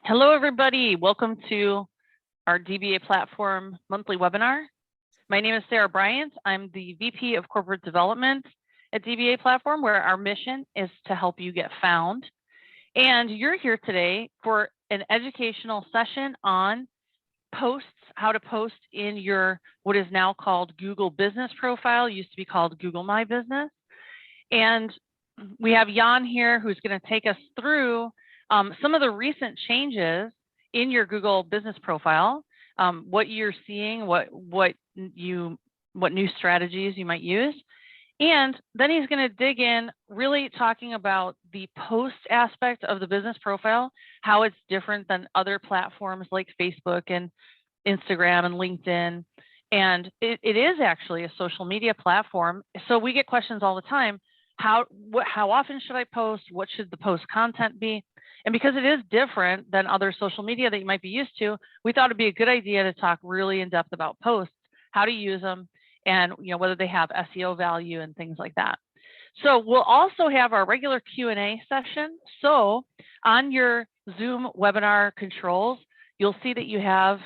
Hello, everybody. Welcome to our dbaPlatform monthly webinar. My name is Sarah Bryant. I'm the VP of Corporate Development at dbaPlatform, where our mission is to help you get found. And you're here today for an educational session on posts, how to post in your what is now called Google Business Profile, used to be called Google My Business. And we have Jan here who's going to take us through some of the recent changes in your Google Business Profile, what you're seeing, what new strategies you might use. And then he's going to dig in, really talking about the post aspect of the business profile, how it's different than other platforms like Facebook and Instagram and LinkedIn. And it is actually a social media platform. So we get questions all the time. How often should I post? What should the post content be? And because it is different than other social media that you might be used to, we thought it'd be a good idea to talk really in depth about posts, how to use them, and whether they have SEO value and things like that. So we'll also have our regular Q&A session. So on your Zoom webinar controls, you'll see that you have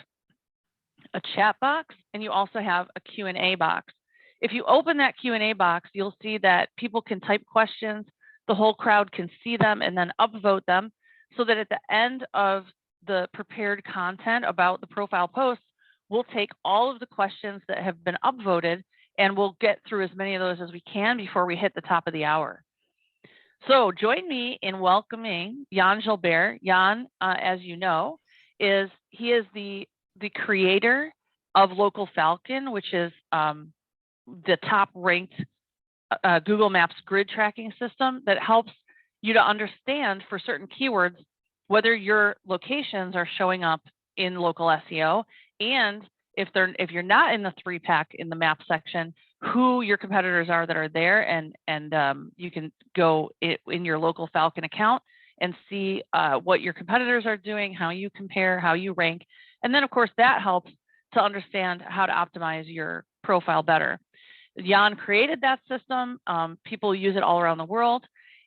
a chat box and you also have a Q&A box. If you open that Q&A box, you'll see that people can type questions, the whole crowd can see them and then upvote them, so that at the end of the prepared content about the profile posts, we'll take all of the questions that have been upvoted and we'll get through as many of those as we can before we hit the top of the hour. So join me in welcoming Jan Gilbert. Jan, as you know, he is the creator of Local Falcon, which is the top ranked Google Maps grid tracking system that helps you to understand for certain keywords whether your locations are showing up in local SEO, and if you're not in the 3-pack in the map section, who your competitors are that are there, and you can go in your Local Falcon account and see what your competitors are doing, how you compare, how you rank, and then of course that helps to understand how to optimize your profile better. Jan created that system. People use it all around the world.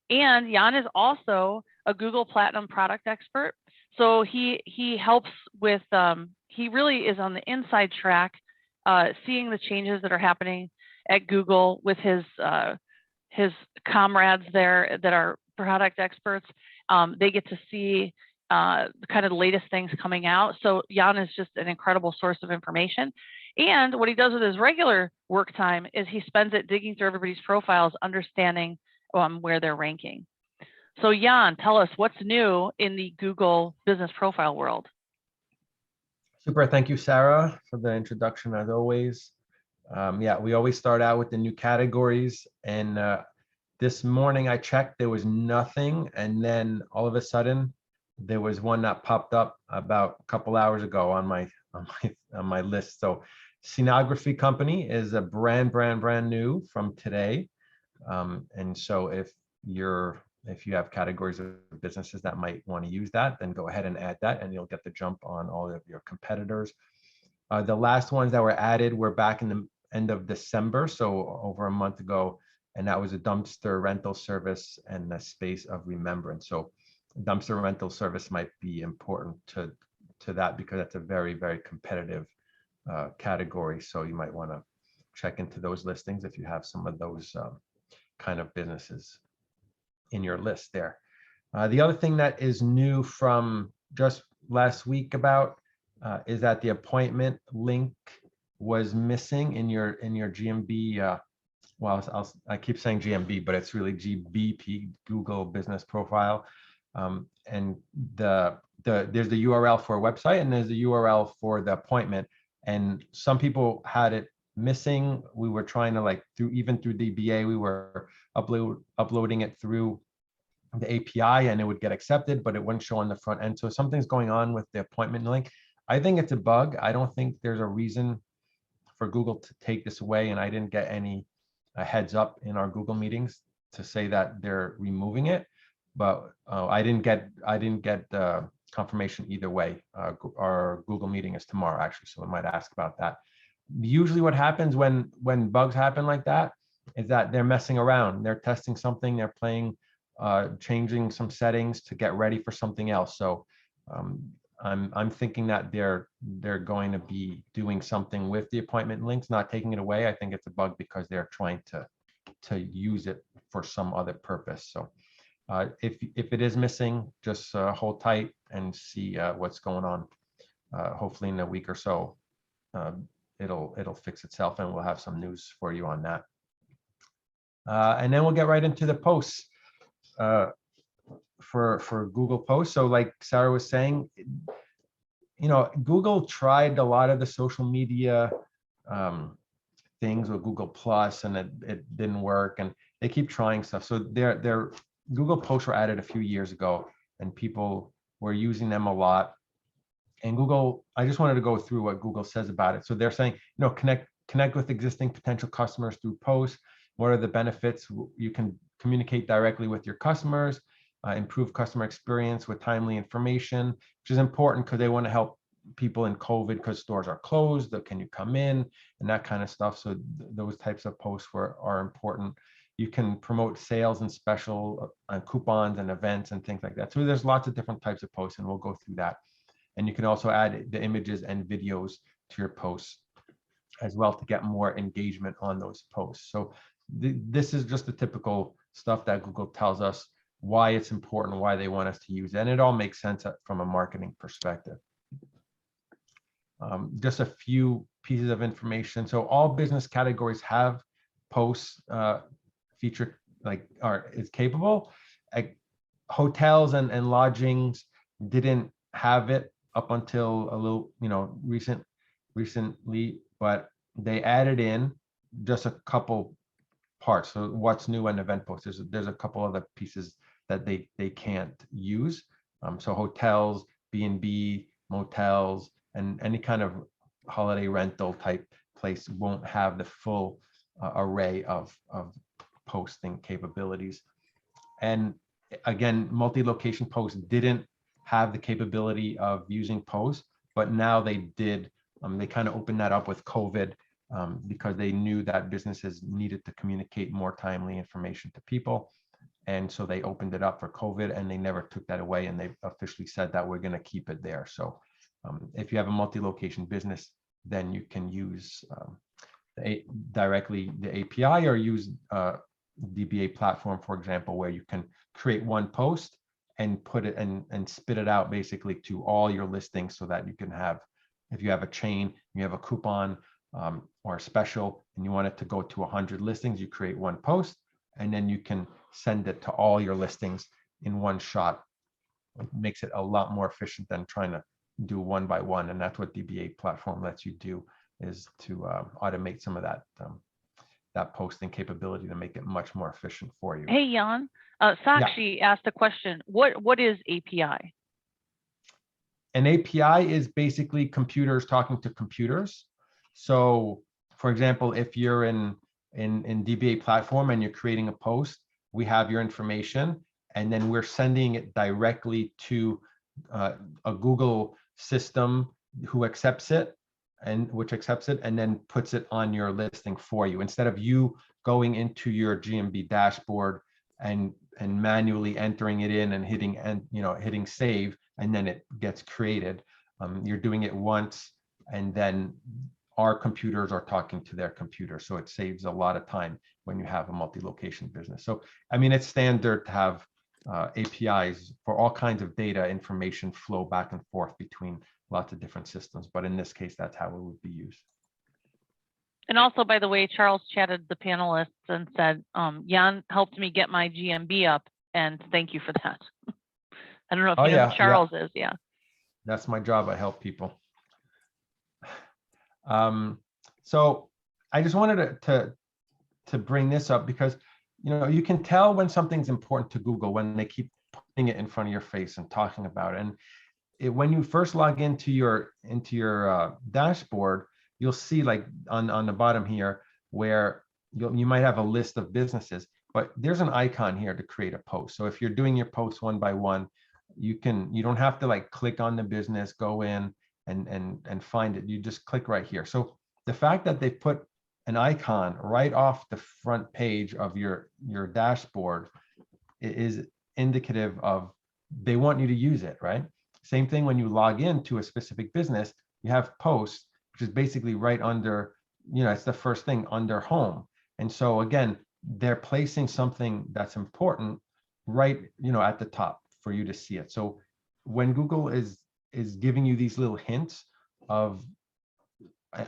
And Jan is also a Google Platinum product expert. So he helps with, he really is on the inside track, seeing the changes that are happening at Google with his comrades there that are product experts. They get to see kind of the latest things coming out. So Jan is just an incredible source of information. And what he does with his regular work time is he spends it digging through everybody's profiles, understanding where they're ranking. So Jan, tell us what's new in the Google Business Profile world. Super, thank you, Sarah, for the introduction as always. Yeah, we always start out with the new categories, and this morning I checked, there was nothing, and then all of a sudden there was one that popped up about a couple hours ago on my list. So Scenography Company is a brand new from today. And so if you have categories of businesses that might want to use that, then go ahead and add that and you'll get the jump on all of your competitors. The last ones that were added were back in the end of December, so over a month ago, and that was a dumpster rental service and the space of remembrance. So dumpster rental service might be important to that because that's a very competitive category. So you might want to check into those listings if you have some of those kind of businesses in your list there. The other thing that is new from just last week is that the appointment link was missing in your GMB. I keep saying GMB, but it's really GBP, Google Business Profile. And there's the URL for a website and there's the URL for the appointment. And some people had it missing. We were trying to even through DBA, we were uploading it through the API and it would get accepted, but it wouldn't show on the front end. So something's going on with the appointment link. I think it's a bug. I don't think there's a reason for Google to take this away, and I didn't get any heads up in our Google meetings to say that they're removing it. But I didn't get the confirmation either way. Our Google meeting is tomorrow, actually, so I might ask about that. Usually what happens when bugs happen like that is that they're messing around. They're testing something, they're playing, changing some settings to get ready for something else. So I'm thinking that they're going to be doing something with the appointment links, not taking it away. I think it's a bug because they're trying to use it for some other purpose. So if it is missing, just hold tight and see what's going on. Hopefully in a week or so, it'll fix itself, and we'll have some news for you on that. And then we'll get right into the posts for Google Posts. So like Sarah was saying, Google tried a lot of the social media things with Google Plus, and it didn't work, and they keep trying stuff. So their Google Posts were added a few years ago, and people were using them a lot. And Google, I just wanted to go through what Google says about it. So they're saying, connect with existing potential customers through posts. What are the benefits? You can communicate directly with your customers, improve customer experience with timely information, which is important because they want to help people in COVID because stores are closed. Can you come in, and that kind of stuff. So those types of posts are important. You can promote sales and special coupons and events and things like that. So there's lots of different types of posts, and we'll go through that. And you can also add the images and videos to your posts as well to get more engagement on those posts. So this is just the typical stuff that Google tells us why it's important, why they want us to use it. And it all makes sense from a marketing perspective. Just a few pieces of information. So all business categories have posts feature is capable. Hotels and lodgings didn't have it up until a little, recently, but they added in just a couple parts. So what's new and event posts, there's a couple other pieces that they can't use. So hotels, B&B, motels, and any kind of holiday rental type place won't have the full array of posting capabilities. And again, multi-location posts didn't have the capability of using posts, but now they did. They kind of opened that up with COVID because they knew that businesses needed to communicate more timely information to people. And so they opened it up for COVID, and they never took that away. And they officially said that we're going to keep it there. So if you have a multi-location business, then you can use directly the API or use dbaPlatform, for example, where you can create one post and put it and spit it out basically to all your listings, so that you can have, if you have a chain, you have a coupon or a special, and you want it to go to 100 listings, you create one post, and then you can send it to all your listings in one shot. It makes it a lot more efficient than trying to do one by one, and that's what dbaPlatform lets you do, is to automate some of that posting capability to make it much more efficient for you. Hey, Jan, Sakshi asked a question. What is API? An API is basically computers talking to computers. So for example, if you're in dbaPlatform and you're creating a post, we have your information, and then we're sending it directly to a Google system who accepts it, and then puts it on your listing for you, instead of you going into your GMB dashboard and manually entering it in and hitting save, and then it gets created. You're doing it once, and then our computers are talking to their computer. So it saves a lot of time when you have a multi-location business. So, I mean, it's standard to have APIs for all kinds of data information flow back and forth between lots of different systems. But in this case, that's how it would be used. And also, by the way, Charles chatted the panelists and said, Jan helped me get my GMB up, and thank you for that. I don't know if you know who Charles is. Yeah. That's my job. I help people. So I just wanted to bring this up because, you can tell when something's important to Google when they keep putting it in front of your face and talking about it. And when you first log into your dashboard, you'll see, like on the bottom here, where you might have a list of businesses, but there's an icon here to create a post. So if you're doing your posts one by one, you don't have to like click on the business, go in and find it. You just click right here. So the fact that they put an icon right off the front page of your dashboard is indicative of they want you to use it, right? Same thing when you log into a specific business, you have posts, which is basically right under, it's the first thing under home. And so again, they're placing something that's important right, at the top for you to see it. So when Google is giving you these little hints of,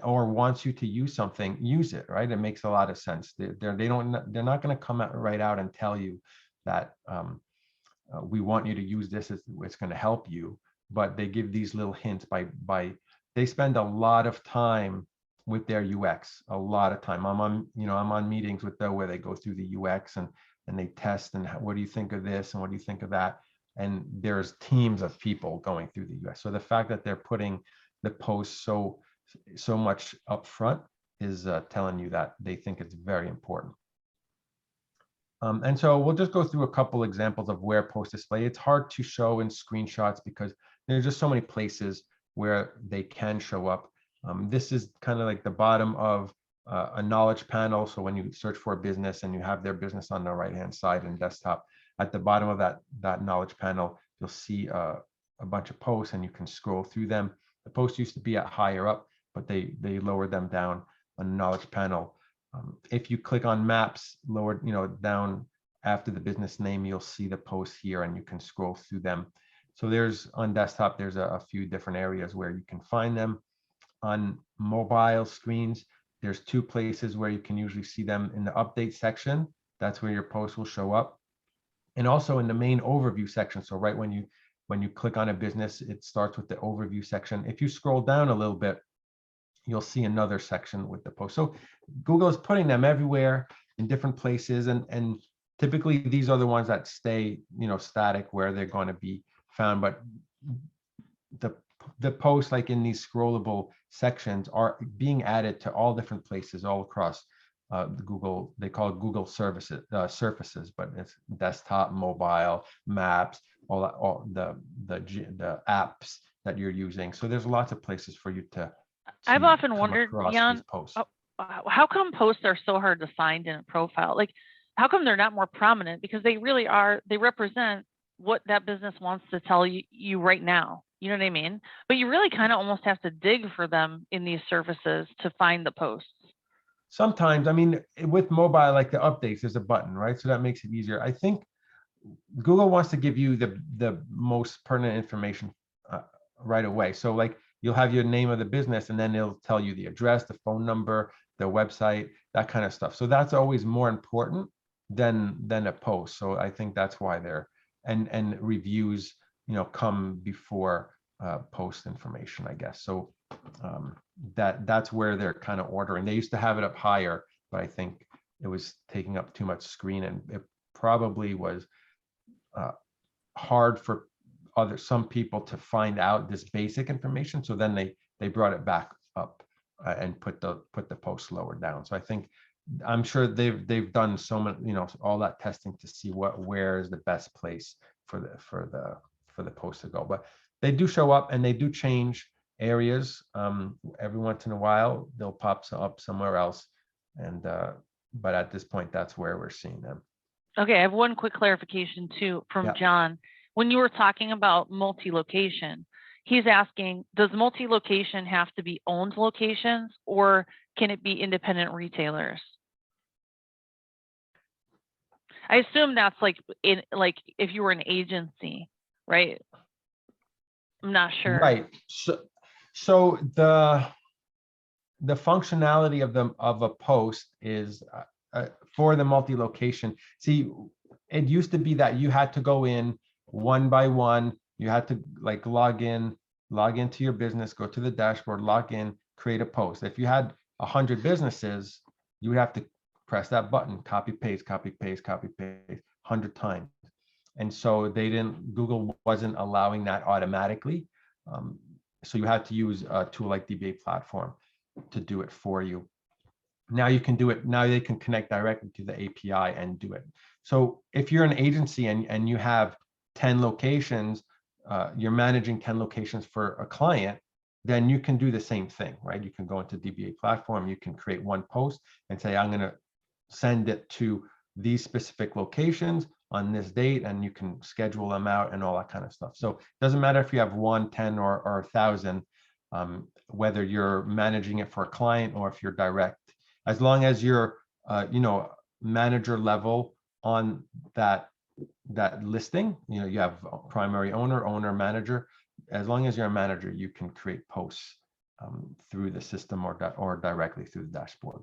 or wants you to use something, use it, right? It makes a lot of sense. They're not going to come out right out and tell you that we want you to use this, it's going to help you, but they give these little hints by they spend a lot of time with their UX, a lot of time. I'm on meetings with them where they go through the UX and they test, and what do you think of this and what do you think of that? And there's teams of people going through the UX. So the fact that they're putting the post so much up front is telling you that they think it's very important. And so we'll just go through a couple examples of where post display. It's hard to show in screenshots because there's just so many places where they can show up. This is kind of like the bottom of a knowledge panel. So when you search for a business and you have their business on the right-hand side in desktop, at the bottom of that knowledge panel, you'll see a bunch of posts and you can scroll through them. The posts used to be at higher up, but they lowered them down on the knowledge panel. If you click on maps lower, down after the business name, you'll see the posts here and you can scroll through them. So there's on desktop, there's a few different areas where you can find them. On mobile screens, there's two places where you can usually see them. In the update section, that's where your posts will show up. And also in the main overview section. So right when you click on a business, it starts with the overview section. If you scroll down a little bit, you'll see another section with the post. So Google is putting them everywhere in different places. And typically these are the ones that stay, static where they're going to be found. But the posts, like in these scrollable sections, are being added to all different places all across Google. They call it Google services, surfaces, but it's desktop, mobile, maps, all the apps that you're using. So there's lots of places for you to I've often wondered, Jan, how come posts are so hard to find in a profile? Like, how come they're not more prominent? Because they really are, they represent what that business wants to tell you right now. You know what I mean? But you really kind of almost have to dig for them in these services to find the posts. Sometimes, I mean, with mobile, like the updates, there's a button, right? So that makes it easier. I think Google wants to give you the most pertinent information right away. So like, you'll have your name of the business and then it'll tell you the address, the phone number, the website, that kind of stuff. So that's always more important than a post. So I think that's why they're, and reviews, come before post information, I guess. So that's where they're kind of ordering. They used to have it up higher, but I think it was taking up too much screen, and it probably was hard for some people to find out this basic information. So then they brought it back up and put the post lower down. So I think, I'm sure they've done so many, all that testing to see where is the best place for the post to go. But they do show up and they do change areas. Every once in a while they'll pop up somewhere else, and but at this point that's where we're seeing them. Okay, I have one quick clarification too from John. When you were talking about multi-location, he's asking, does multi-location have to be owned locations, or can it be independent retailers? I assume that's like if you were an agency, right? I'm not sure. Right. So the functionality of a post is for the multi-location. See, it used to be that you had to go in one by one. You had to like log into your business, go to the dashboard, log in, create a post. If you had 100 businesses, you would have to press that button, copy paste, copy paste, copy paste 100 times. And so Google wasn't allowing that automatically. So you had to use a tool like dbaPlatform to do it for you. Now you can do it. Now they can connect directly to the API and do it. So if you're an agency and you have 10 locations, you're managing 10 locations for a client, then you can do the same thing, right? You can go into dbaPlatform, you can create one post and say, I'm going to send it to these specific locations on this date, and you can schedule them out and all that kind of stuff. So it doesn't matter if you have 1, 10, or 1,000, whether you're managing it for a client or if you're direct, as long as you're, manager level on that listing, you have primary owner, manager. As long as you're a manager, you can create posts through the system or directly through the dashboard.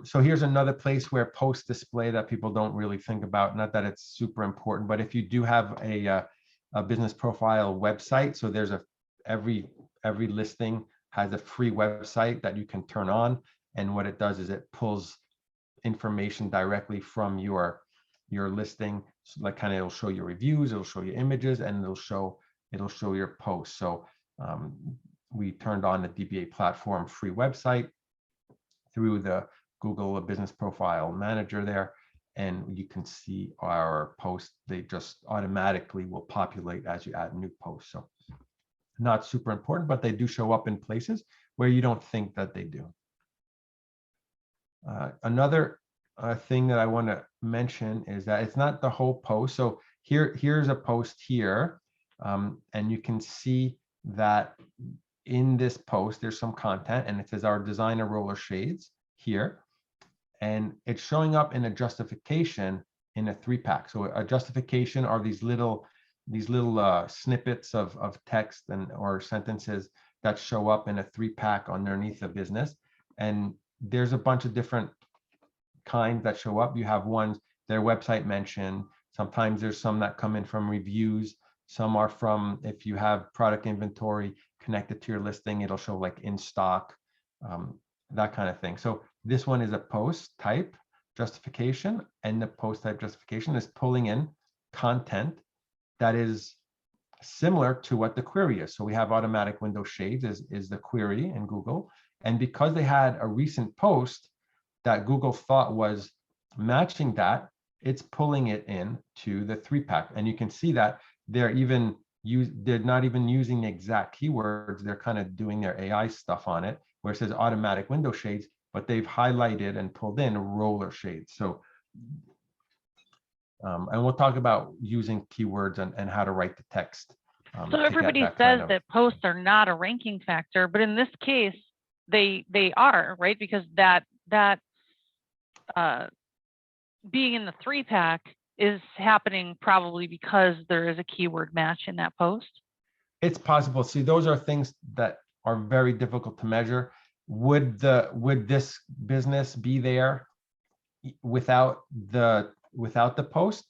So here's another place where post display that people don't really think about. Not that it's super important, but if you do have a business profile website, so there's every listing has a free website that you can turn on, and what it does is it pulls information directly from your listing. So like kind of it'll show you reviews, it'll show you images, and it'll show your posts. So we turned on the dbaPlatform free website through the Google Business Profile Manager there, and you can see our posts. They just automatically will populate as you add new posts. So not super important, but they do show up in places where you don't think that they do. Another thing that I want to mention is that it's not the whole post. So here's a post here, and you can see that in this post there's some content, and it says our designer roller shades here, and it's showing up in a justification in a 3-pack. So a justification are these little snippets of text or sentences that show up in a 3-pack underneath a business, and there's a bunch of different kinds that show up. You have ones, their website mention. Sometimes there's some that come in from reviews. Some are from, if you have product inventory connected to your listing, it'll show like in stock, that kind of thing. So this one is a post type justification, and the post type justification is pulling in content that is similar to what the query is. So we have automatic window shades is the query in Google. And because they had a recent post that Google thought was matching that, it's pulling it in to the 3-pack. And you can see that they're not even using the exact keywords. They're kind of doing their AI stuff on it, where it says automatic window shades, but they've highlighted and pulled in roller shades. So, and we'll talk about using keywords and how to write the text. So everybody says that posts are not a ranking factor, but in this case, they are, right? Because that being in the 3-pack is happening probably because there is a keyword match in that post. It's possible. See, those are things that are very difficult to measure. Would this business be there without the post?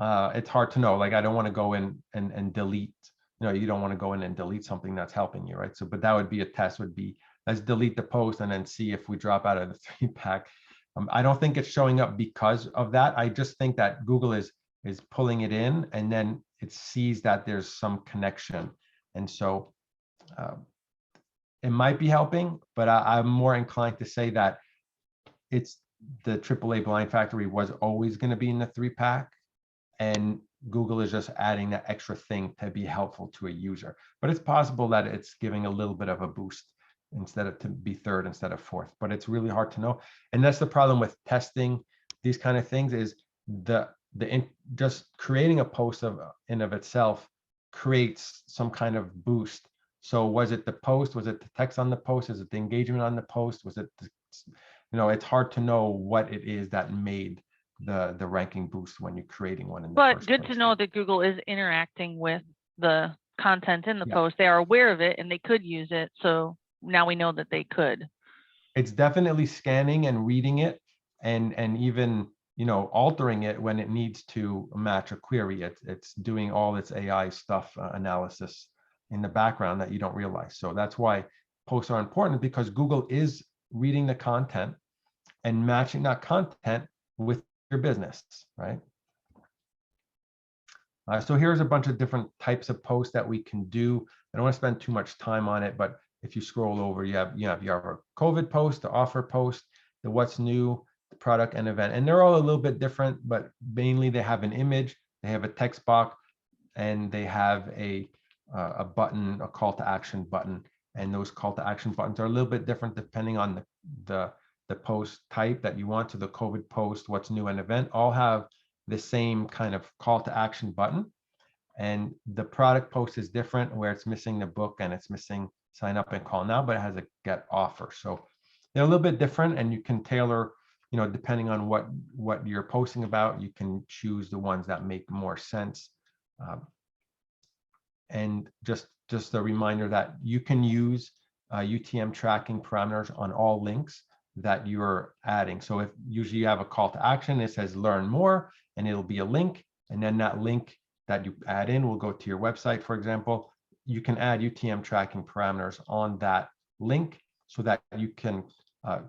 It's hard to know. Like, I don't want to go in and delete. You don't want to go in and delete something that's helping you, right? So, but that would be a test. Would be, let's delete the post and then see if we drop out of the 3-pack. I don't think it's showing up because of that. I just think that Google is pulling it in, and then it sees that there's some connection, and so it might be helping. But I'm more inclined to say that it's the AAA Blind Factory was always going to be in the 3-pack, and Google is just adding that extra thing to be helpful to a user. But it's possible that it's giving a little bit of a boost instead of to be third instead of fourth, but it's really hard to know. And that's the problem with testing these kind of things, is just creating a post in of itself creates some kind of boost. So was it the post? Was it the text on the post? Is it the engagement on the post? Was it it's hard to know what it is that made the ranking boost when you're creating one in the But first good place. To know that Google is interacting with the content in the post. They are aware of it and they could use it. So now we know that they could. It's definitely scanning and reading it, and even altering it when it needs to match a query. It's doing all its AI stuff, analysis in the background that you don't realize. So that's why posts are important, because Google is reading the content and matching that content with your business, right? So here's a bunch of different types of posts that we can do. I don't want to spend too much time on it, but if you scroll over, you have your COVID post, the offer post, the what's new, the product and event, and they're all a little bit different, but mainly they have an image, they have a text box, and they have a button, a call to action button. And those call to action buttons are a little bit different depending on the the post type that you want to the COVID post, what's new, and event, all have the same kind of call to action button. And the product post is different, where it's missing the book and it's missing sign up and call now, but it has a get offer. So they're a little bit different, and you can tailor, depending on what you're posting about, you can choose the ones that make more sense. And just a reminder that you can use UTM tracking parameters on all links that you're adding. So if usually you have a call to action, it says learn more, and it'll be a link, and then that link that you add in will go to your website, for example. You can add UTM tracking parameters on that link so that you can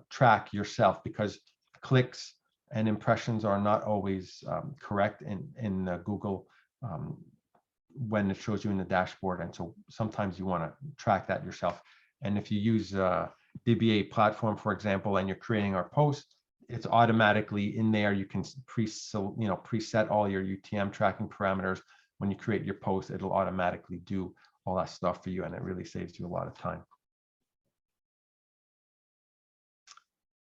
track yourself, because clicks and impressions are not always correct in Google when it shows you in the dashboard. And so sometimes you want to track that yourself. And if you use dbaPlatform, for example, and you're creating our post, it's automatically in there. You can preset all your UTM tracking parameters. When you create your post, it'll automatically do all that stuff for you, and it really saves you a lot of time.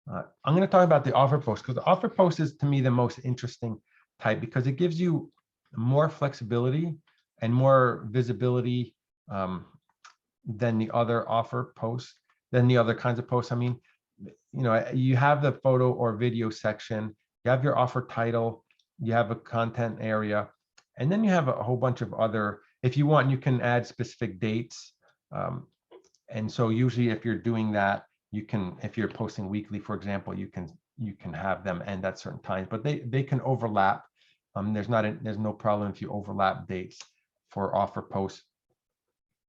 I'm going to talk about the offer post, because the offer post is, to me, the most interesting type, because it gives you more flexibility and more visibility than the other offer posts, than the other kinds of posts. I mean, you have the photo or video section, you have your offer title, you have a content area, and then you have a whole bunch of other, if you want, you can add specific dates. And so usually if you're doing that, you can, if you're posting weekly, for example, you can have them end at certain times, but they can overlap. There's no problem if you overlap dates for offer posts.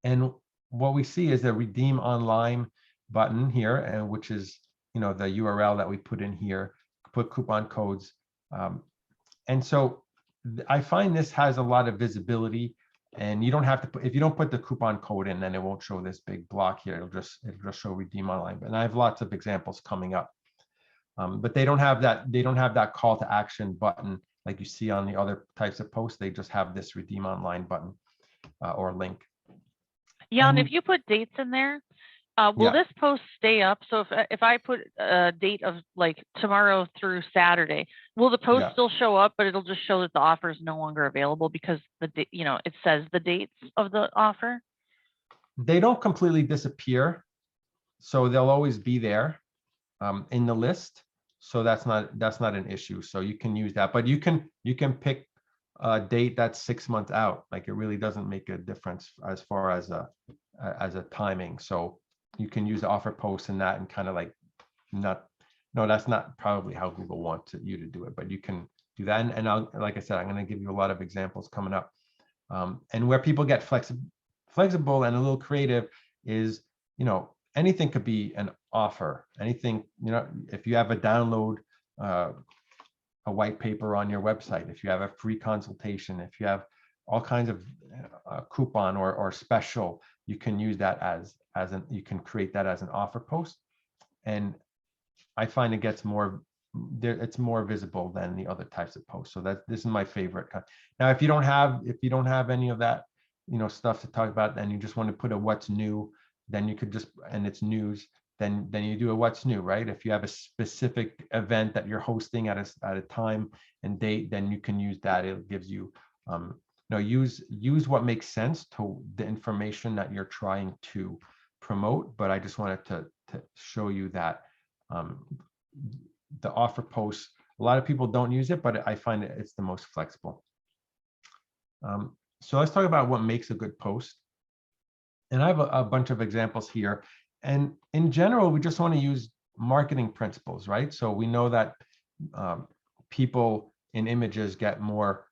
And what we see is the redeem online button here, and which is the URL that we put in here, put coupon codes. And so I find this has a lot of visibility, and you don't have to put, if you don't put the coupon code in, then it won't show this big block here. It'll just show redeem online. And I have lots of examples coming up. But they don't have that call to action button like you see on the other types of posts. They just have this redeem online button or link. Yeah, and if you put dates in there, will this post stay up? So if I put a date of like tomorrow through Saturday, will the post still show up, but it'll just show that the offer is no longer available because it says the dates of the offer? They don't completely disappear, so they'll always be there in the list. So that's not an issue. So you can use that, but you can pick a date that's 6 months out. Like, it really doesn't make a difference as far as a timing. So you can use the offer post in that, and kind of like that's not probably how Google wants you to do it, but you can do that. And like I said, I'm going to give you a lot of examples coming up. And where people get flexible and a little creative is, anything could be an offer. Anything, if you have a download a white paper on your website, if you have a free consultation, if you have all kinds of coupon or special, you can use that you can create that as an offer post. And I find it gets it's more visible than the other types of posts. So this is my favorite. Now, if you don't have any of that, stuff to talk about, and you just want to put a what's new, then you could just, and it's news, then you do a what's new, right? If you have a specific event that you're hosting at a time and date, then you can use that. It gives you, use what makes sense to the information that you're trying to promote. But I just wanted to show you that the offer posts, a lot of people don't use it, but I find it's the most flexible. So let's talk about what makes a good post. And I have a bunch of examples here. And in general, we just want to use marketing principles, right? So we know that people in images get more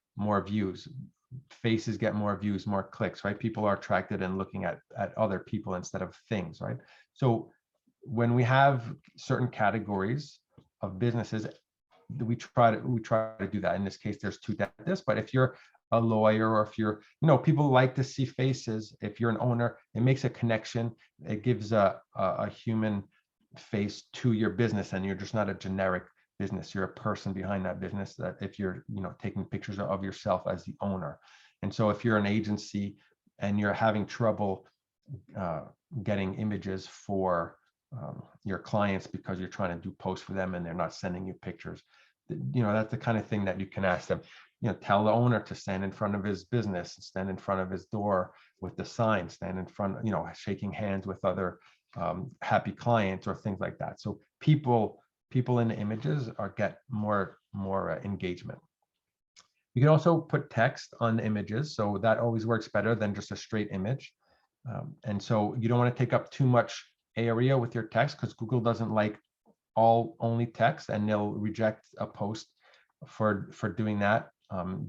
views, faces get more views, more clicks, right? People are attracted and looking at other people instead of things, right? So when we have certain categories of businesses, we try to do that. In this case, there's two dentists, but if you're a lawyer, or if you're, people like to see faces. If you're an owner, it makes a connection. It gives a human face to your business, and you're just not a generic business. You're a person behind that business. That if you're, taking pictures of yourself as the owner. And so if you're an agency and you're having trouble getting images for your clients because you're trying to do posts for them and they're not sending you pictures. That's the kind of thing that you can ask them. Tell the owner to stand in front of his business, stand in front of his door with the sign, stand in front, shaking hands with other happy clients or things like that. So people in the images get more engagement. You can also put text on the images, so that always works better than just a straight image. And so you don't want to take up too much area with your text, because Google doesn't like only text, and they'll reject a post for doing that.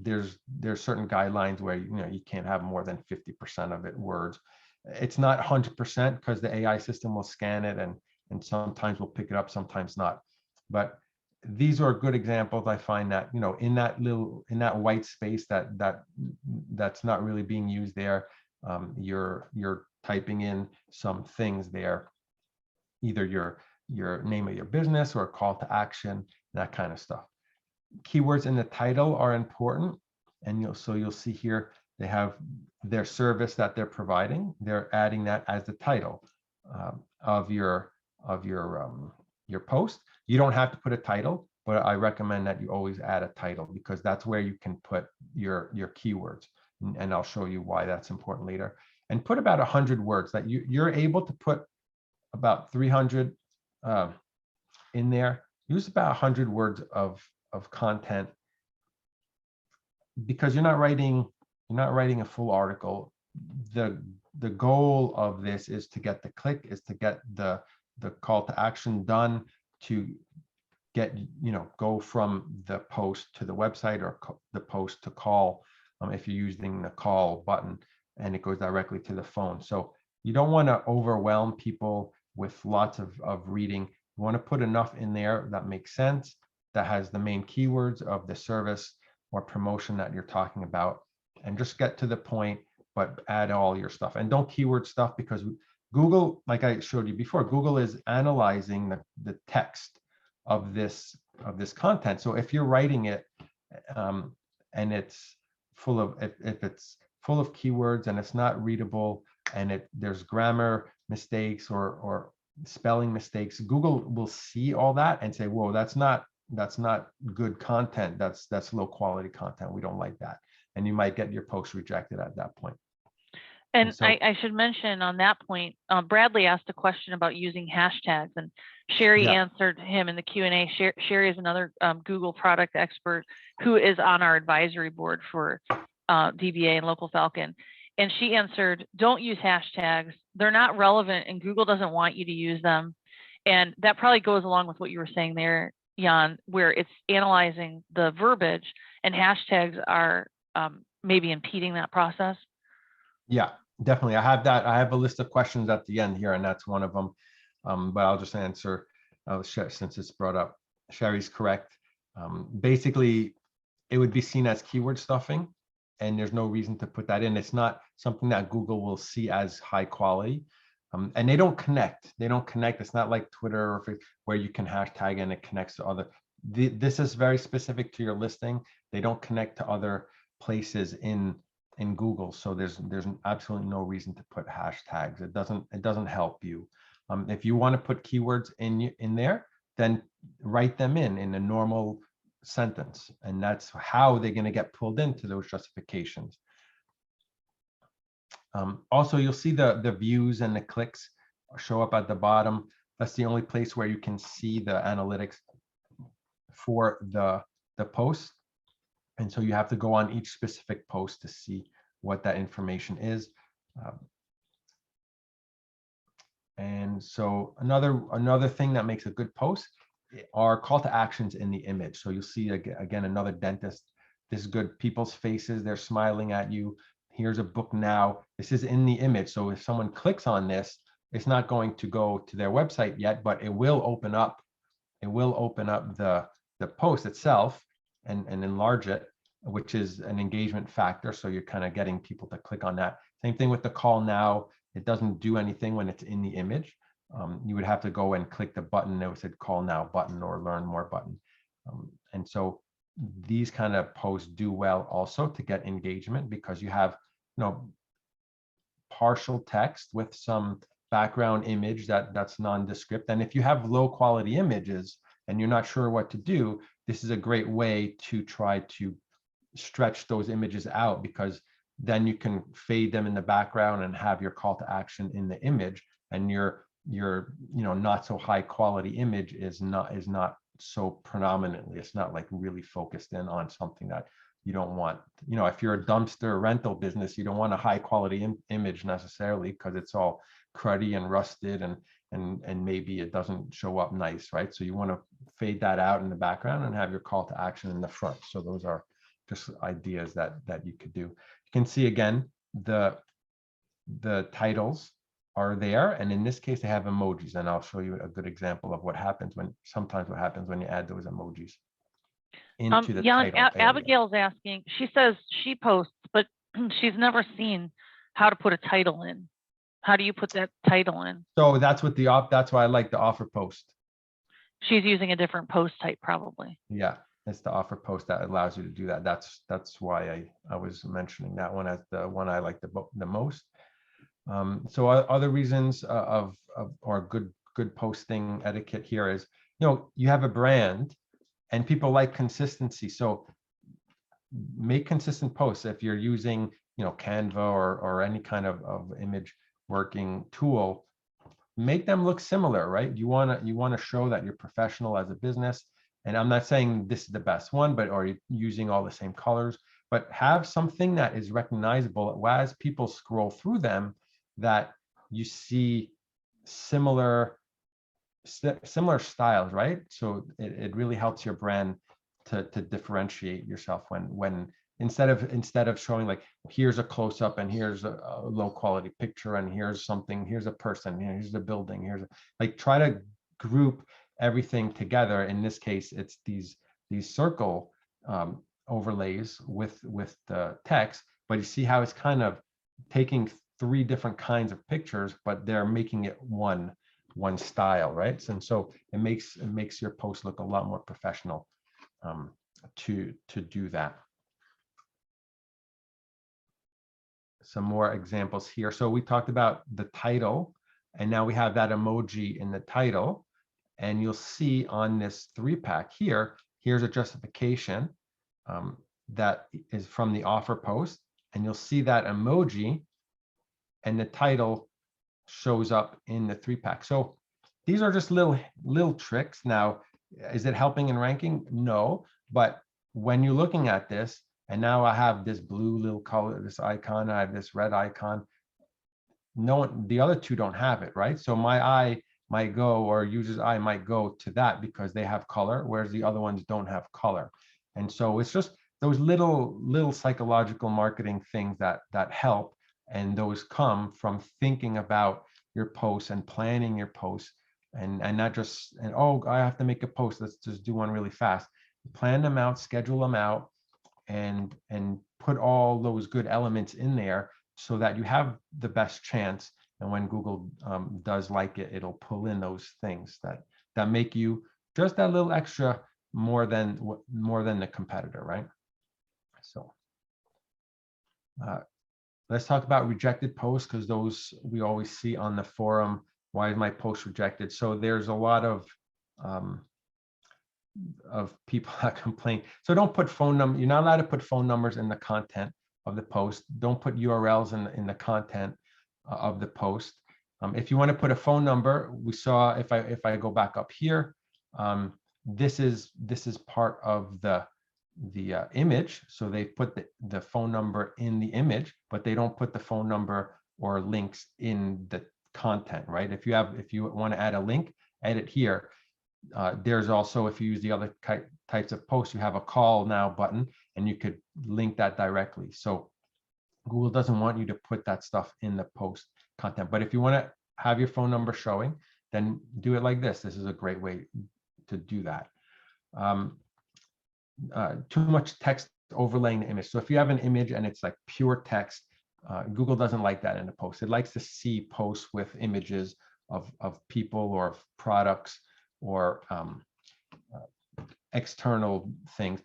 There's certain guidelines where you can't have more than 50% of it words. It's not 100% because the AI system will scan it and sometimes we'll pick it up, sometimes not. But these are good examples. I find that in that white space that's not really being used there, you're typing in some things there, either your name of your business or a call to action, that kind of stuff. Keywords in the title are important, and you'll see here they have their service that they're providing. They're adding that as the title of your post. You don't have to put a title, but I recommend that you always add a title, because that's where you can put your keywords, and I'll show you why that's important later. And put about 100 words. That you're able to put about 300 in there. Use about 100 words of content, because you're not writing a full article. The goal of this is to get the click, is to get the call to action done, to get go from the post to the website, or the post to call, if you're using the call button, and it goes directly to the phone. So you don't want to overwhelm people with lots of reading. You want to put enough in there that makes sense, that has the main keywords of the service or promotion that you're talking about, and just get to the point, but add all your stuff. And don't keyword stuff, because Google, like I showed you before, Google is analyzing the text of this content. So if you're writing it and it's full of, if it's full of keywords and it's not readable, and there's grammar mistakes or spelling mistakes, Google will see all that and say, whoa, that's not good content. That's low quality content. We don't like that. And you might get your post rejected at that point. And so, I should mention on that point, Bradley asked a question about using hashtags, and Sherry answered him in the Q&A. Sherry is another Google product expert who is on our advisory board for DBA and Local Falcon. And she answered, don't use hashtags. They're not relevant, and Google doesn't want you to use them. And that probably goes along with what you were saying there, Jan, where it's analyzing the verbiage, and hashtags are maybe impeding that process. Yeah, definitely. I have a list of questions at the end here, and that's one of them. But I'll just answer since it's brought up. Sherry's correct. Basically, it would be seen as keyword stuffing, and there's no reason to put that in. It's not something that Google will see as high quality. And they don't connect. It's not like Twitter or Facebook, where you can hashtag and it connects to other. This is very specific to your listing. They don't connect to other places in Google. So there's absolutely no reason to put hashtags. It doesn't help you. If you want to put keywords in there, then write them in a normal sentence, and that's how they're going to get pulled into those justifications. Also, you'll see the views and the clicks show up at the bottom. That's the only place where you can see the analytics for the post. And so you have to go on each specific post to see what that information is. And so another thing that makes a good post are call to actions in the image. So you'll see again another dentist. This is good. People's faces, they're smiling at you. Here's a book now. This is in the image. So if someone clicks on this, it's not going to go to their website yet, but it will open up. It will open up the post itself and enlarge it, which is an engagement factor. So you're kind of getting people to click on that. Same thing with the call now. It doesn't do anything when it's in the image. You would have to go and click the button that said call now button or learn more button. And so these kind of posts do well also to get engagement, because you have partial text with some background image that's nondescript. And if you have low quality images and you're not sure what to do, this is a great way to try to stretch those images out, because then you can fade them in the background and have your call to action in the image, and your not so high quality image is not so predominantly, it's not like really focused in on something that you don't want. If you're a dumpster rental business, you don't want a high quality image necessarily, because it's all cruddy and rusted, and maybe it doesn't show up nice, right? So you want to fade that out in the background and have your call to action in the front. So those are just ideas that you could do. You can see again, the titles are there, and in this case they have emojis, and I'll show you a good example of what happens when you add those emojis into the yeah, title area. Abigail's asking, she says she posts, but she's never seen how to put a title in. How do you put that title in? So that's what that's why I like the offer post. She's using a different post type probably. Yeah, it's the offer post that allows you to do that. That's why I was mentioning that one as the one I like the most. So other reasons or good posting etiquette here is, you have a brand and people like consistency. So make consistent posts. If you're using, Canva or any kind of image working tool, make them look similar, right? You want to show that you're professional as a business. And I'm not saying this is the best one, or you're using all the same colors, but have something that is recognizable as people scroll through them, that you see similar styles, right? So it really helps your brand to differentiate yourself when instead of showing like, here's a close-up and here's a low quality picture and here's a person, here's the building, like try to group everything together. In this case, it's these circle overlays with the text, but you see how it's kind of taking 3 different kinds of pictures, but they're making it one style, right? And so it makes your post look a lot more professional to do that. Some more examples here. So we talked about the title, and now we have that emoji in the title, and you'll see on this 3-pack here, here's a justification that is from the offer post, and you'll see that emoji and the title shows up in the 3-pack. So these are just little tricks. Now, is it helping in ranking? No, but when you're looking at this, and now I have this blue little color, this icon, I have this red icon. The other 2 don't have it, right? So my eye might go, or user's eye might go to that because they have color, whereas the other ones don't have color. And so it's just those little psychological marketing things that help, and those come from thinking about your posts and planning your posts, and not just, oh, I have to make a post, let's just do one really fast. Plan them out, schedule them out, and put all those good elements in there so that you have the best chance. And when Google does like it, it'll pull in those things that make you just that little extra more than the competitor, right? So let's talk about rejected posts, because those we always see on the forum. Why is my post rejected? So there's a lot of people that complain. So don't put phone number. You're not allowed to put phone numbers in the content of the post. Don't put URLs in the content of the post. If you want to put a phone number, we saw, if I go back up here, this is part of the image. So they put the phone number in the image, but they don't put the phone number or links in the content, right? If you want to add a link, add it here. There's also, if you use the other types of posts, you have a call now button, and you could link that directly. So Google doesn't want you to put that stuff in the post content. But if you want to have your phone number showing, then do it like this. This is a great way to do that. Too much text overlaying the image. So if you have an image and it's like pure text, Google doesn't like that in a post. It likes to see posts with images of people or products or external things.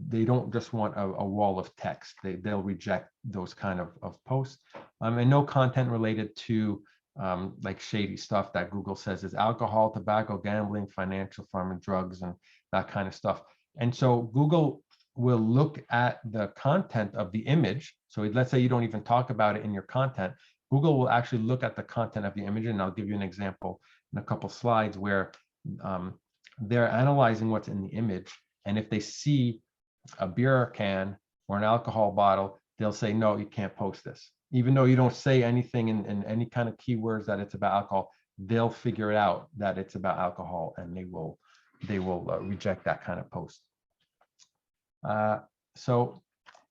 They don't just want a wall of text. They'll reject those kind of posts. And no content related to like shady stuff that Google says is alcohol, tobacco, gambling, financial, farm and drugs, and that kind of stuff. And so Google will look at the content of the image. So let's say you don't even talk about it in your content. Google will actually look at the content of the image, and I'll give you an example in a couple slides where they're analyzing what's in the image. And if they see a beer can or an alcohol bottle, they'll say, no, you can't post this. Even though you don't say anything in any kind of keywords that it's about alcohol, they'll figure it out that it's about alcohol, and they will reject that kind of post. So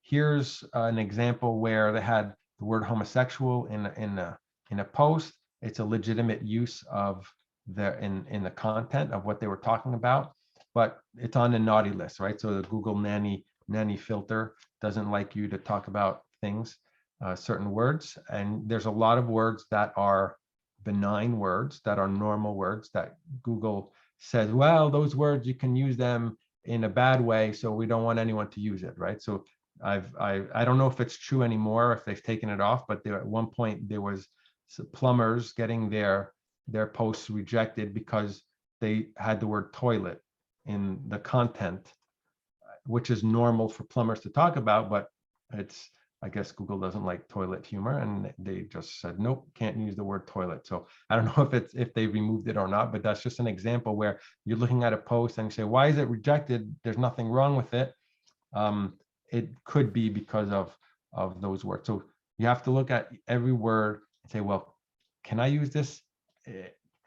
here's an example where they had the word homosexual in a post. It's a legitimate use of in the content of what they were talking about, but it's on the naughty list, right? So the Google nanny filter doesn't like you to talk about things, certain words, and there's a lot of words that are benign words, that are normal words, that Google says, well, those words you can use them in a bad way, so we don't want anyone to use it, right? So I don't know if it's true anymore, if they've taken it off, but at one point there was plumbers getting their posts rejected because they had the word toilet in the content, which is normal for plumbers to talk about, but I guess Google doesn't like toilet humor, and they just said, nope, can't use the word toilet. So I don't know if they removed it or not, but that's just an example where you're looking at a post and you say, why is it rejected? There's nothing wrong with it. It could be because of those words. So you have to look at every word and say, well, can I use this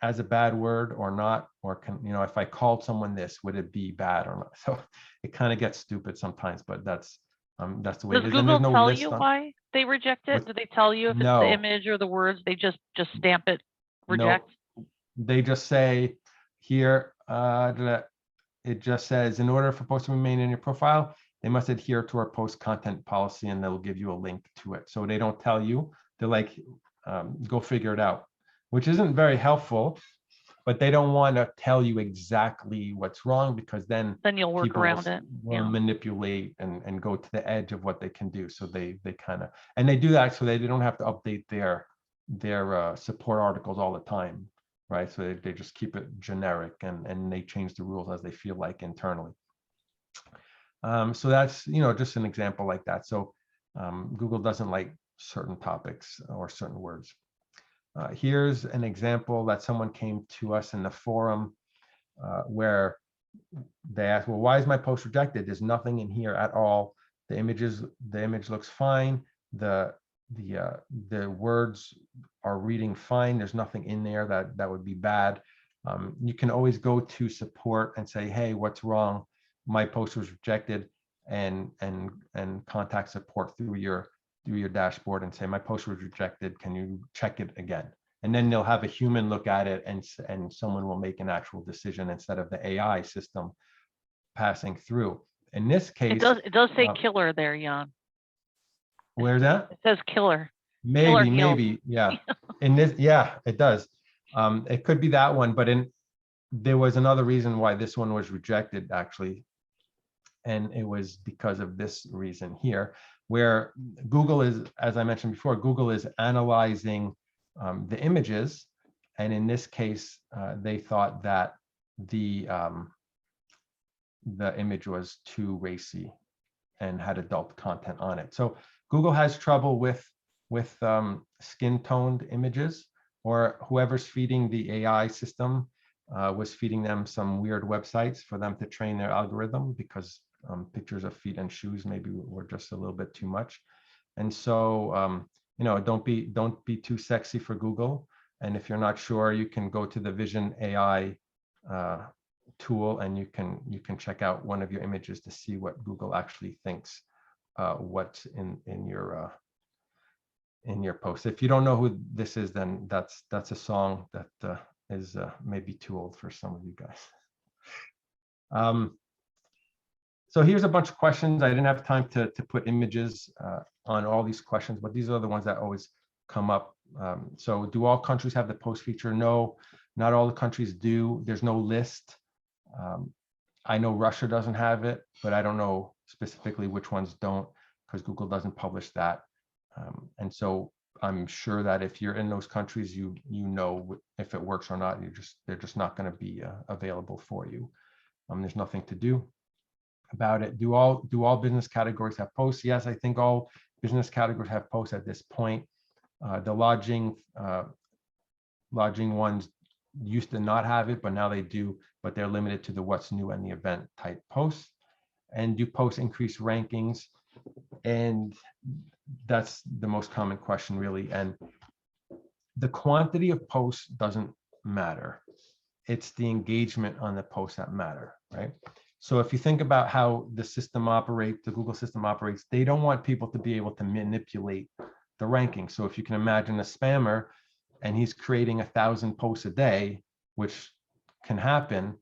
as a bad word or not? Or can, if I called someone this, would it be bad or not? So it kind of gets stupid sometimes, but that's the way it Does is. And there's Google no tell list you on. why they reject it? What? Do they tell you if it's the No, image or the words? They just stamp it no, reject? they just say here, it just says, in order for posts to remain in your profile, they must adhere to our post content policy, and they'll give you a link to it. So they don't tell you, they're like, go figure it out, which isn't very helpful, but they don't want to tell you exactly what's wrong, because then Then you'll work people around it. will Yeah. manipulate and go to the edge of what they can do. So they kind of, and they do that so they don't have to update their support articles all the time, right? So they just keep it generic, and they change the rules as they feel like internally. So that's, just an example like that. So Google doesn't like certain topics or certain words. Here's an example that someone came to us in the forum where they asked, well, why is my post rejected? There's nothing in here at all. The image looks fine. The words are reading fine. There's nothing in there that would be bad. You can always go to support and say, hey, what's wrong? My post was rejected, and contact support through your dashboard and say, my post was rejected. Can you check it again? And then they'll have a human look at it, and someone will make an actual decision instead of the AI system passing through. In this case, It does say killer there, Jan. Where's that? It says killer. Maybe, yeah. In this, yeah, it does. It could be that one, but there was another reason why this one was rejected, actually. And it was because of this reason here, where Google is, as I mentioned before, Google is analyzing the images. And in this case, they thought that the image was too racy and had adult content on it. So Google has trouble with skin-toned images, or whoever's feeding the AI system was feeding them some weird websites for them to train their algorithm, because pictures of feet and shoes maybe were just a little bit too much. And so, don't be too sexy for Google. And if you're not sure, you can go to the Vision AI tool, and you can check out one of your images to see what Google actually thinks what's in your post. If you don't know who this is, then that's a song that is maybe too old for some of you guys. So here's a bunch of questions. I didn't have time to put images on all these questions, but these are the ones that always come up. So do all countries have the post feature? No, not all the countries do. There's no list. I know Russia doesn't have it, but I don't know specifically which ones don't, because Google doesn't publish that. And so I'm sure that if you're in those countries, you know if it works or not. They're just not going to be available for you. There's nothing to do about it. Do all business categories have posts? Yes, I think all business categories have posts at this point. The lodging ones used to not have it, but now they do, but they're limited to the what's new and the event type posts. And do posts increase rankings? And that's the most common question, really. And the quantity of posts doesn't matter. It's the engagement on the posts that matter, right? So if you think about how the system operates, the Google system operates, they don't want people to be able to manipulate the ranking. So if you can imagine a spammer and he's creating 1,000 posts a day, which can happen,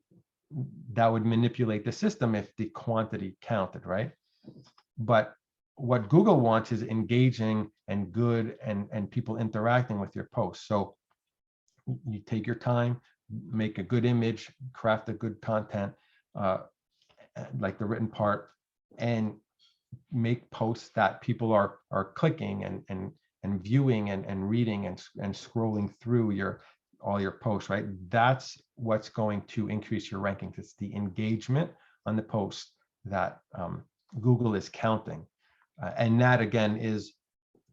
that would manipulate the system if the quantity counted, right? But what Google wants is engaging and good and people interacting with your posts. So you take your time, make a good image, craft a good content, like the written part, and make posts that people are clicking and viewing and reading and scrolling through all your posts, right? That's what's going to increase your rankings. It's the engagement on the post that Google is counting. And that again is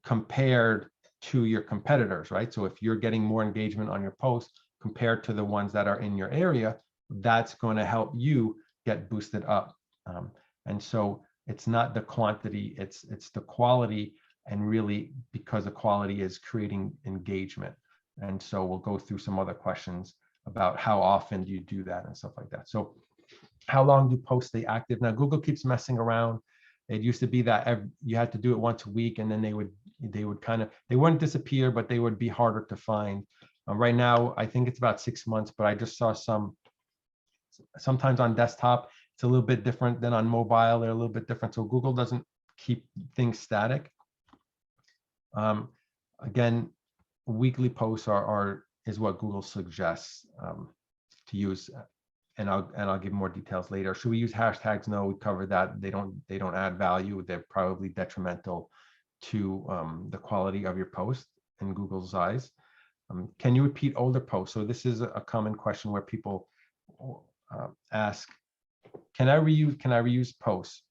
compared to your competitors, right? So if you're getting more engagement on your posts compared to the ones that are in your area, that's going to help you get boosted up. And so it's not the quantity, it's the quality, and really because the quality is creating engagement. And so we'll go through some other questions about how often do you do that and stuff like that. So how long do posts stay active? Now Google keeps messing around. It used to be that you had to do it once a week, and then they wouldn't disappear, but they would be harder to find. Right now, I think it's about 6 months, but I just saw sometimes on desktop, it's a little bit different than on mobile. They're a little bit different. So Google doesn't keep things static. Again, weekly posts is what Google suggests to use. And I'll give more details later. Should we use hashtags? No, we covered that. They don't add value. They're probably detrimental to the quality of your post in Google's eyes. Can you repeat older posts? So this is a common question where people ask, can I reuse posts?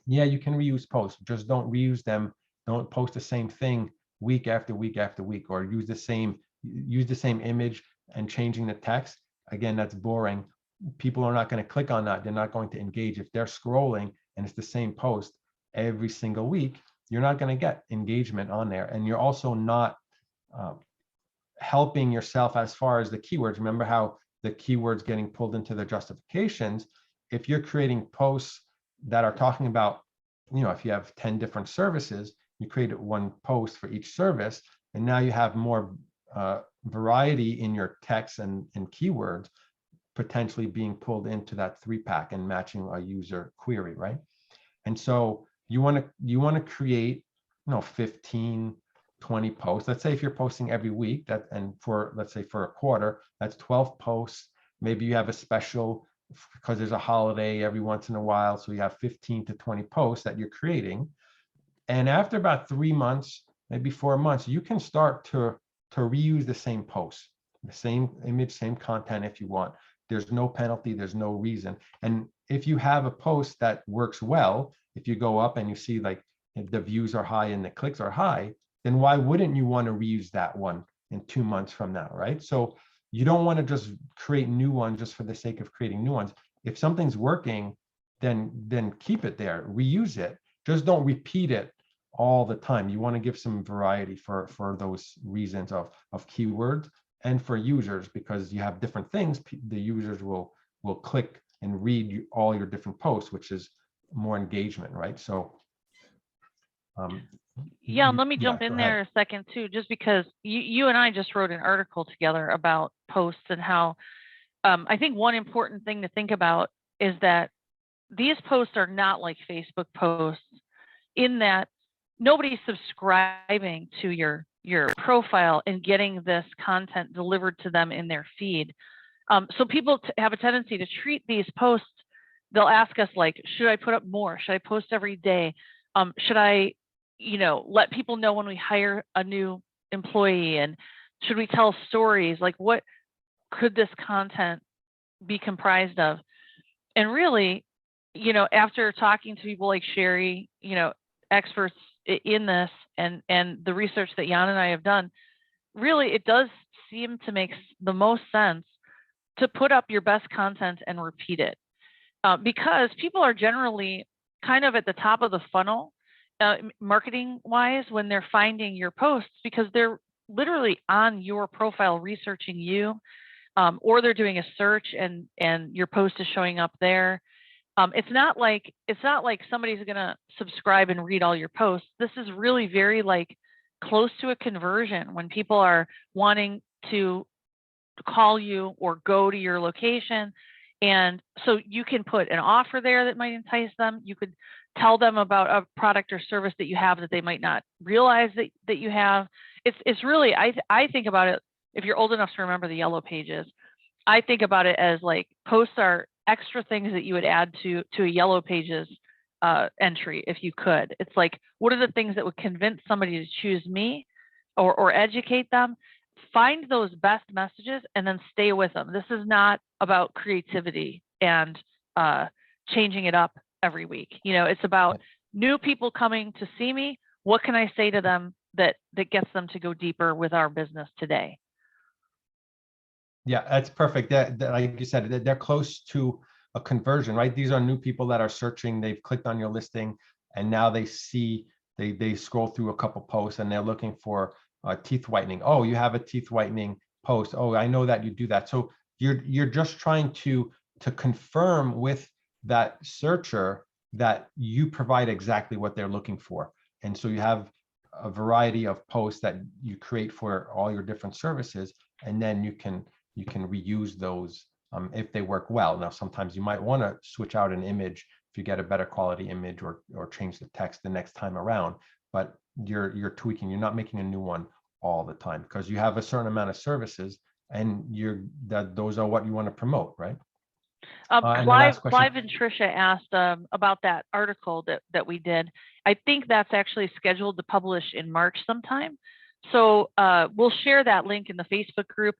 Yeah, you can reuse posts. Just don't reuse them. Don't post the same thing week after week after week, or use the same image and changing the text. Again, that's boring. People are not going to click on that. They're not going to engage. If they're scrolling and it's the same post every single week, you're not going to get engagement on there. And you're also not helping yourself as far as the keywords. Remember how the keywords getting pulled into the justifications. If you're creating posts that are talking about, if you have 10 different services, you create one post for each service, and now you have more variety in your text and keywords potentially being pulled into that 3-pack and matching a user query, right? And so you want to create 15, 20 posts. Let's say if you're posting every week, let's say for a quarter, that's 12 posts. Maybe you have a special because there's a holiday every once in a while, so you have 15 to 20 posts that you're creating. And after about 3 months, maybe 4 months, you can start to reuse the same posts, the same image, same content if you want. There's no penalty, there's no reason. And if you have a post that works well, if you go up and you see like the views are high and the clicks are high, then why wouldn't you want to reuse that one in 2 months from now, right? So you don't want to just create new ones just for the sake of creating new ones. If something's working, then keep it there, reuse it. Just don't repeat it all the time. You want to give some variety for those reasons of keywords and for users, because you have different things. The users will click and read all your different posts, which is more engagement, right? So yeah, let me jump in go there ahead. a second too, just because you and I just wrote an article together about posts and how I think one important thing to think about is that these posts are not like Facebook posts in that nobody's subscribing to your profile and getting this content delivered to them in their feed. So people have a tendency to treat these posts. They'll ask us like, should I put up more? Should I post every day? Should I let people know when we hire a new employee, and should we tell stories? Like, what could this content be comprised of? And really, after talking to people like Sherry, experts in this, and the research that Jan and I have done, really, it does seem to make the most sense to put up your best content and repeat it, because people are generally kind of at the top of the funnel, marketing wise, when they're finding your posts, because they're literally on your profile researching you, or they're doing a search and your post is showing up there. It's not like somebody's going to subscribe and read all your posts. This is really very close to a conversion when people are wanting to call you or go to your location. And so you can put an offer there that might entice them. You could tell them about a product or service that you have that they might not realize that you have. It's really, I think about it, if you're old enough to remember the Yellow Pages, I think about it as posts are extra things that you would add to a Yellow Pages entry if you could. It's what are the things that would convince somebody to choose me or educate them? Find those best messages and then stay with them. This is not about creativity and changing it up every week. It's about new people coming to see me. What can I say to them that gets them to go deeper with our business today? Yeah, that's perfect. That like you said, they're close to a conversion, right? These are new people that are searching. They've clicked on your listing, and now they see they scroll through a couple posts, and they're looking for teeth whitening. Oh, you have a teeth whitening post. Oh, I know that you do that. So you're just trying to confirm with that searcher that you provide exactly what they're looking for. And so you have a variety of posts that you create for all your different services, and then you can reuse those if they work well. Now, sometimes you might want to switch out an image if you get a better quality image, or change the text the next time around. But you're tweaking. You're not making a new one all the time, because you have a certain amount of services, and those are what you want to promote, right? And the last question. Clive and Tricia asked about that article that we did. I think that's actually scheduled to publish in March sometime. So we'll share that link in the Facebook group.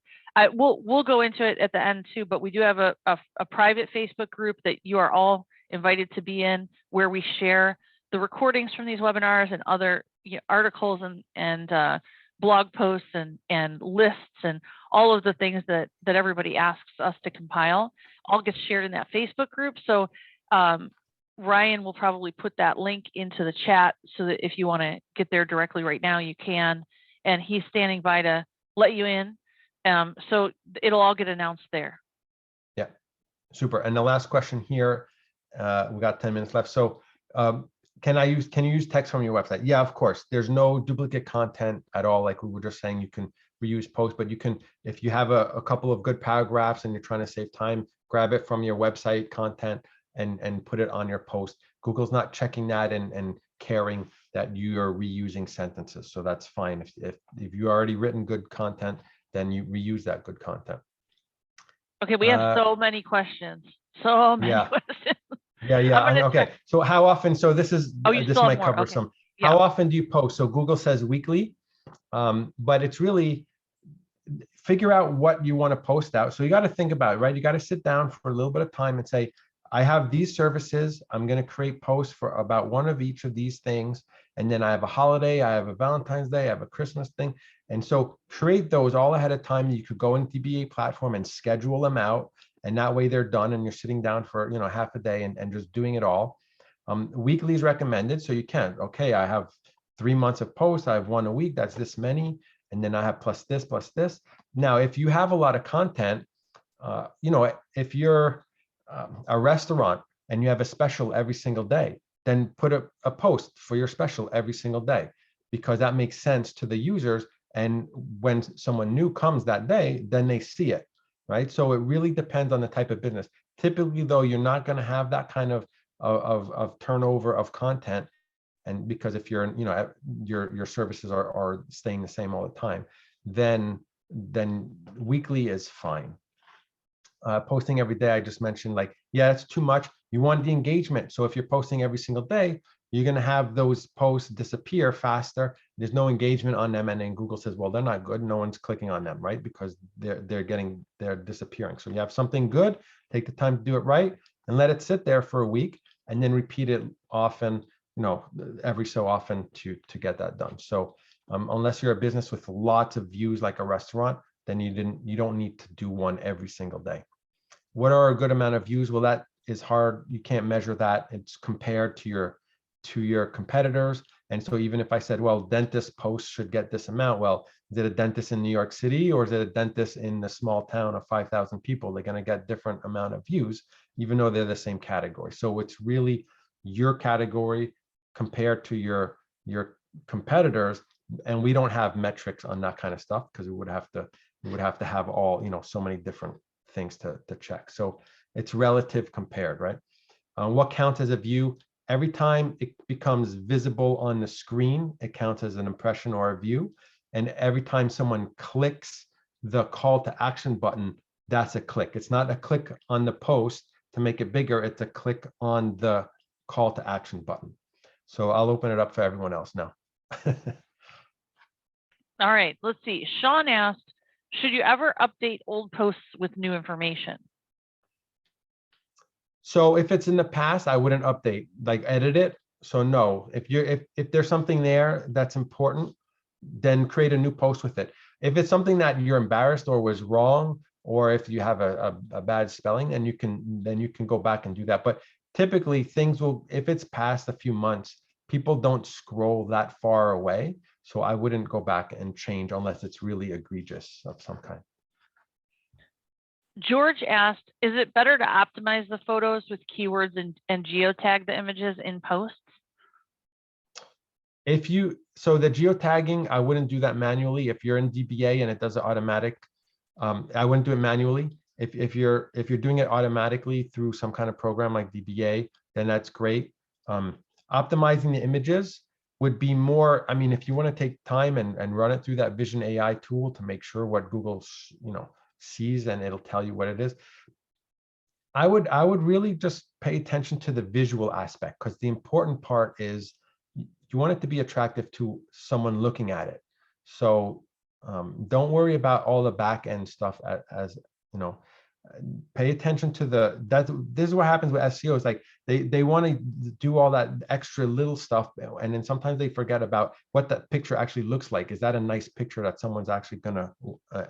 We'll go into it at the end too, but we do have a private Facebook group that you are all invited to be in, where we share the recordings from these webinars and other articles and blog posts and lists and all of the things that everybody asks us to compile all gets shared in that Facebook group. So Ryan will probably put that link into the chat so that if you want to get there directly right now, you can. And he's standing by to let you in. So it'll all get announced there. Yeah, super. And the last question here, we got 10 minutes left. So can you use text from your website? Yeah, of course. There's no duplicate content at all. Like we were just saying, you can reuse posts, but you can, if you have a couple of good paragraphs and you're trying to save time, grab it from your website content and put it on your post. Google's not checking that and caring that you are reusing sentences. So that's fine. If you already written good content, then you reuse that good content. Okay, we have so many questions. So many questions. Yeah. Okay. So how often? So this might cover okay. some. Yeah. How often do you post? So Google says weekly, but it's really figure out what you want to post out. So you got to think about it, right? You got to sit down for a little bit of time and say, I have these services. I'm going to create posts for about one of each of these things. And then I have a holiday, I have a Valentine's Day, I have a Christmas thing. And so create those all ahead of time. You could go in dbaPlatform and schedule them out. And that way they're done and you're sitting down for, half a day and just doing it all. Weekly is recommended. So you can, okay, I have 3 months of posts. I have one a week. That's this many. And then I have plus this. Now, if you have a lot of content, if you're a restaurant and you have a special every single day, then put a post for your special every single day, because that makes sense to the users. And when someone new comes that day, then they see it, right? So it really depends on the type of business. Typically, though, you're not going to have that kind of turnover of content. And because if you're, your services are staying the same all the time, then weekly is fine. Posting every day, I just mentioned, it's too much. You want the engagement. So if you're posting every single day, you're going to have those posts disappear faster. There's no engagement on them. And then Google says, well, they're not good. No one's clicking on them, right? Because they're disappearing. So you have something good, take the time to do it right and let it sit there for a week and then repeat it often, every so often to get that done. So unless you're a business with lots of views like a restaurant, then you don't need to do one every single day. What are a good amount of views? Well, that is hard. You can't measure that. It's compared to your competitors. And so even if I said, well, dentist posts should get this amount, well, is it a dentist in New York City or is it a dentist in a small town of 5,000 people? They're going to get different amount of views, even though they're the same category. So it's really your category compared to your competitors. And we don't have metrics on that kind of stuff because we would have to have all, so many different things to check. So it's relative compared, right? What counts as a view? Every time it becomes visible on the screen, it counts as an impression or a view. And every time someone clicks the call to action button, that's a click. It's not a click on the post to make it bigger. It's a click on the call to action button. So I'll open it up for everyone else now. All right, let's see. Sean asked, should you ever update old posts with new information? So if it's in the past, I wouldn't update, like edit it. So no, if there's something there that's important, then create a new post with it. If it's something that you're embarrassed or was wrong, or if you have a bad spelling, then you can go back and do that. But typically things will, if it's past a few months, people don't scroll that far away. So I wouldn't go back and change unless it's really egregious of some kind. George asked, is it better to optimize the photos with keywords and geotag the images in posts? So the geotagging, I wouldn't do that manually. If you're in DBA and it does it automatic, I wouldn't do it manually. If you're doing it automatically through some kind of program like DBA, then that's great. Optimizing the images would be more, I mean, if you want to take time and run it through that Vision AI tool to make sure what Google, sees, and it'll tell you what it is. I would really just pay attention to the visual aspect, because the important part is you want it to be attractive to someone looking at it. So don't worry about all the back end stuff as pay attention to this is what happens with SEO. Is like they want to do all that extra little stuff, and then sometimes they forget about what that picture actually looks like. Is that a nice picture that someone's actually gonna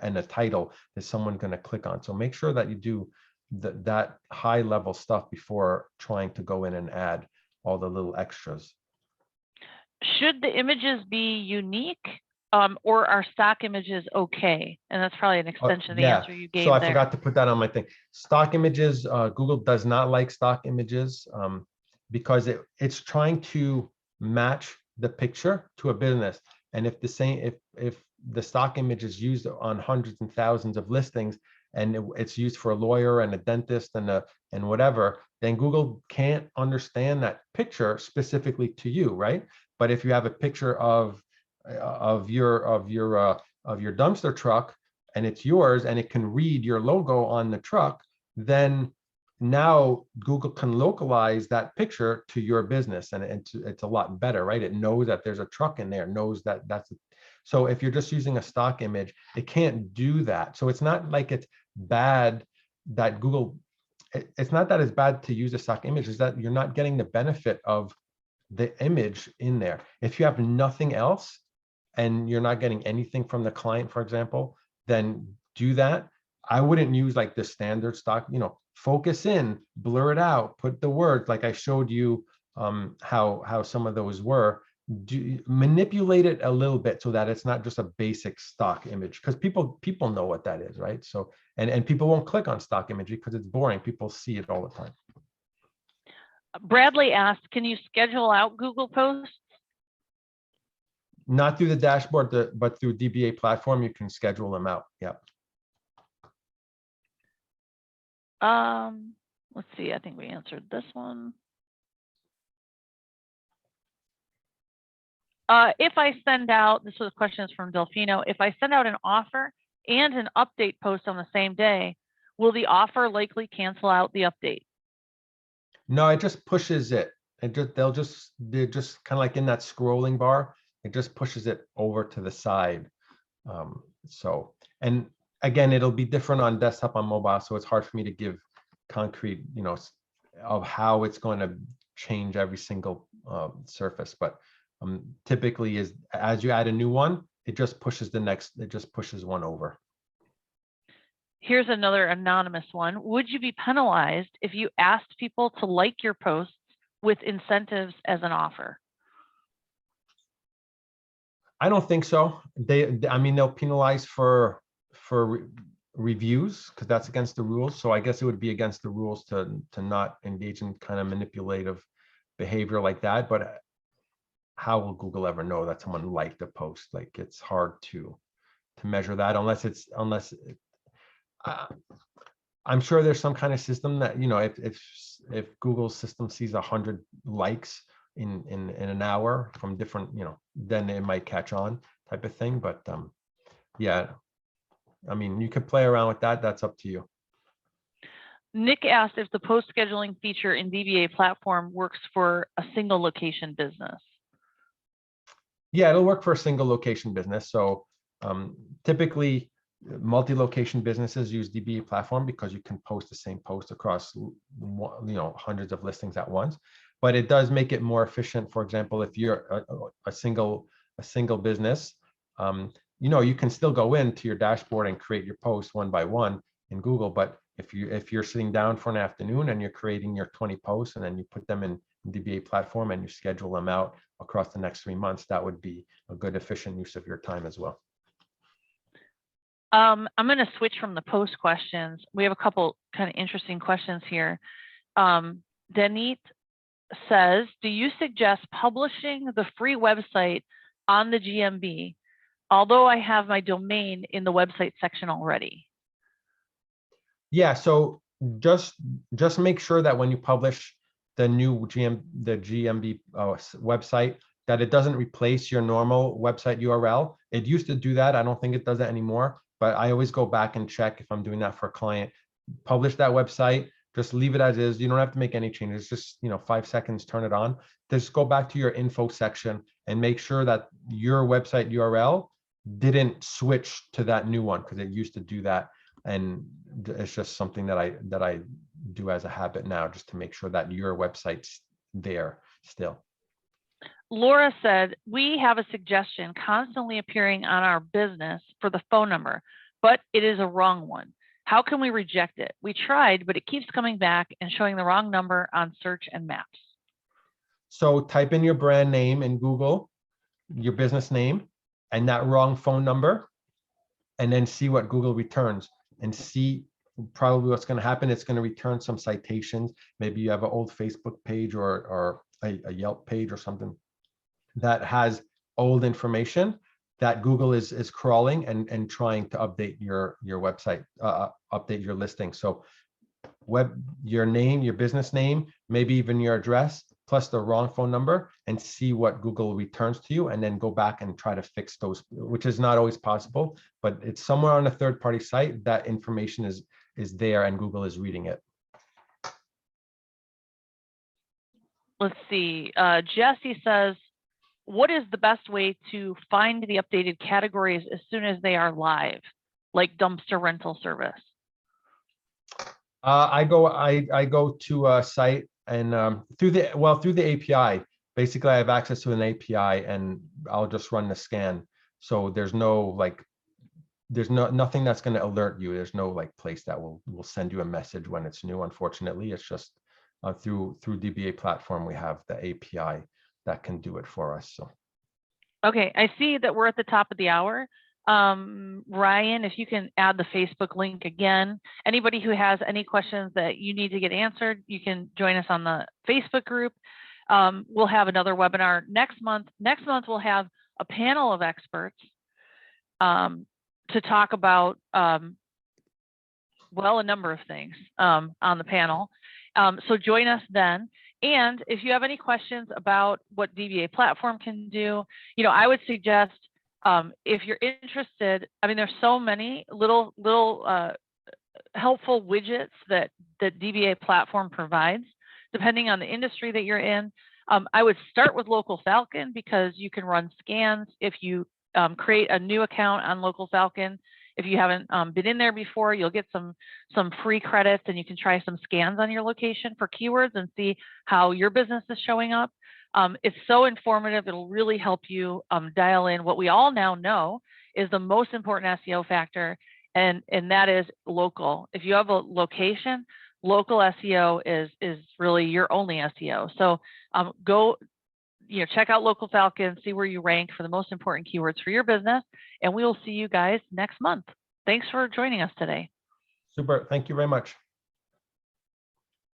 and a title is someone gonna click on? So make sure that you do that high level stuff before trying to go in and add all the little extras. Should the images be unique, or are stock images okay? And that's probably an extension of the answer you gave So I there. forgot to put that on my thing. Stock images, Google does not like stock images because it's trying to match the picture to a business. And if the stock image is used on hundreds and thousands of listings, and it's used for a lawyer and a dentist and whatever, then Google can't understand that picture specifically to you, right? But if you have a picture of your dumpster truck and it's yours and it can read your logo on the truck, then now Google can localize that picture to your business, and it's a lot better, right? It knows that there's a truck in there, knows that so if you're just using a stock image, it can't do that. So it's not like it's bad that Google, it's not that it's bad to use a stock image, is that you're not getting the benefit of the image in there. If you have nothing else and you're not getting anything from the client, for example, then do that. I wouldn't use like the standard stock, focus in, blur it out, put the words like I showed you how some of those were. Manipulate it a little bit so that it's not just a basic stock image, because people know what that is, right? So and people won't click on stock image because it's boring. People see it all the time. Bradley asked, can you schedule out Google posts? Not through the dashboard, but through dbaPlatform, you can schedule them out. Yep. Let's see, I think we answered this one. If I send out, this was questions from Delfino, if I send out an offer and an update post on the same day, will the offer likely cancel out the update? No, it just pushes it. they're just kind of like in that scrolling bar. It just pushes it over to the side. So, and again, it'll be different on desktop, on mobile, so it's hard for me to give concrete, of how it's going to change every single surface. But typically, is as you add a new one, it just pushes one over. Here's another anonymous one. Would you be penalized if you asked people to like your posts with incentives as an offer? I don't think so. I mean, they'll penalize for reviews because that's against the rules. So I guess it would be against the rules to not engage in kind of manipulative behavior like that. But how will Google ever know that someone liked a post? Like, it's hard to measure that unless I'm sure there's some kind of system that, if Google's system sees 100 likes in an hour from different, then it might catch on, type of thing. But yeah, I mean, you could play around with that. That's up to you. Nick asked if the post scheduling feature in dbaPlatform works for a single location business. Yeah, it'll work for a single location business. So typically, multi-location businesses use dbaPlatform because you can post the same post across hundreds of listings at once. But it does make it more efficient. For example, if you're a single business, you can still go into your dashboard and create your posts one by one in Google. But if you're sitting down for an afternoon and you're creating your 20 posts and then you put them in dbaPlatform and you schedule them out across the next 3 months, that would be a good efficient use of your time as well. I'm going to switch from the post questions. We have a couple kind of interesting questions here. Denit says, do you suggest publishing the free website on the GMB, although I have my domain in the website section already? Yeah, so just make sure that when you publish the new GMB website, that it doesn't replace your normal website URL. It used to do that. I don't think it does that anymore, but I always go back and check if I'm doing that for a client. Publish that website, just leave it as is. You don't have to make any changes. Just 5 seconds, turn it on. Just go back to your info section and make sure that your website URL didn't switch to that new one, because it used to do that. And it's just something that I do as a habit now, just to make sure that your website's there still. Laura said, we have a suggestion constantly appearing on our business for the phone number, but it is a wrong one. How can we reject it? We tried, but it keeps coming back and showing the wrong number on search and maps. So type in your brand name in Google, your business name, and that wrong phone number, and then see what Google returns, and see probably what's going to happen. It's going to return some citations. Maybe you have an old Facebook page or a Yelp page or something that has old information that Google is crawling and trying to update your website, update your listing. So your name, your business name, maybe even your address, plus the wrong phone number, and see what Google returns to you, and then go back and try to fix those, which is not always possible, but it's somewhere on a third-party site that information is there and Google is reading it. Let's see. Jesse says, what is the best way to find the updated categories as soon as they are live, like dumpster rental service? I go to a site and through the API. Basically, I have access to an API and I'll just run the scan. So there's nothing that's going to alert you. There's no place that will send you a message when it's new. Unfortunately, it's just through dbaPlatform we have the API that can do it for us. So okay, I see that we're at the top of the hour. Ryan, if you can add the Facebook link again. Anybody who has any questions that you need to get answered, you can join us on the Facebook group. We'll have another webinar next month. Next month we'll have a panel of experts to talk about a number of things on the panel. So join us then. And if you have any questions about what dbaPlatform can do, I would suggest, if you're interested, I mean, there's so many little helpful widgets that dbaPlatform provides, depending on the industry that you're in. I would start with Local Falcon because you can run scans if you create a new account on Local Falcon. If you haven't been in there before, you'll get some free credits, and you can try some scans on your location for keywords and see how your business is showing up. It's so informative. It'll really help you dial in what we all now know is the most important SEO factor, and that is local. If you have a location, local SEO is really your only SEO. So go, check out Local Falcon, see where you rank for the most important keywords for your business, and we will see you guys next month. Thanks for joining us today. Super. Thank you very much.